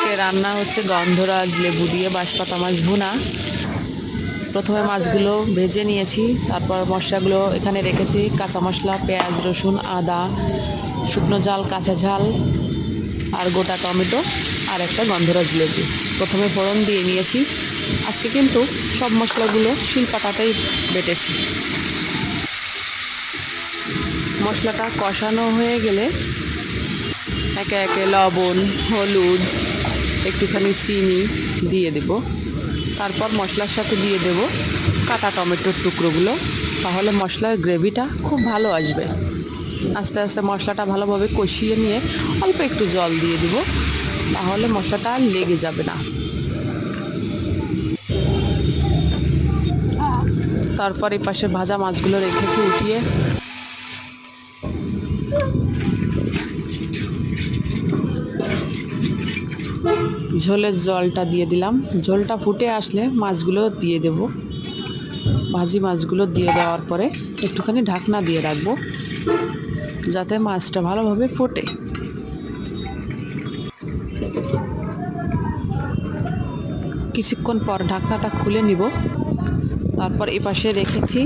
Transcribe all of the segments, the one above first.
আজকে রান্না হচ্ছে গন্ধরাজ লেবু দিয়ে বাঁশপাতা মাছ ভুনা। প্রথমে মাছগুলো ভেজে নিয়েছি, তারপর মশলাগুলো এখানে রেখেছি। কাঁচা মশলা, পেঁয়াজ, রসুন, আদা, শুকনো ঝাল, কাঁচা ঝাল আর গোটা টমেটো আর একটা গন্ধরাজ লেবু। প্রথমে ফোড়ন দিয়ে নিয়েছি। আজকে কিন্তু সব মশলাগুলো শিলপাটাতেই বেটেছি। মশলাটা কষানো হয়ে গেলে একে একে লবণ, হলুদ, একটুখানি চিনি দিয়ে দেব। তারপর মশলার সাথে দিয়ে দেব কাটা টমেটোর টুকরোগুলো, তাহলে মশলার গ্রেভিটা খুব ভালো আসবে। আস্তে আস্তে মশলাটা ভালোভাবে কষিয়ে নিয়ে অল্প একটু জল দিয়ে দেব, তাহলে মশলাটা আর লেগে যাবে না। তারপর এই পাশে ভাজা মাছগুলো রেখেছি উঠিয়ে। ঝোলের জলটা দিয়ে দিলাম। ঝোলটা ফুটে আসলে মাছগুলো দিয়ে দেব। ভাজি মাছগুলো দিয়ে দেওয়ার পরে একটুখানি ঢাকনা দিয়ে রাখবো, যাতে মাছটা ভালোভাবে ফোটে। কিছুক্ষণ পর ঢাকনাটা খুলে নিব। তারপর এই পাশে রেখেছি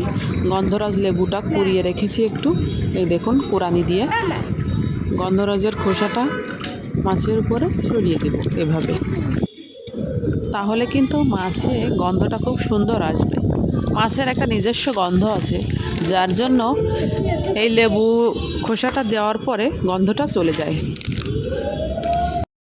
গন্ধরাজ লেবুটা কুড়িয়ে রেখেছি একটু। এই দেখুন, কুড়ানি দিয়ে গন্ধরাজের খোসাটা মাছের উপরে ছড়িয়ে দেব এভাবে, তাহলে কিন্তু মাছে গন্ধটা খুব সুন্দর আসবে। মাছের একটা নিজস্ব গন্ধ আছে, যার জন্য এই লেবু খোসাটা দেওয়ার পরে গন্ধটা চলে যায়।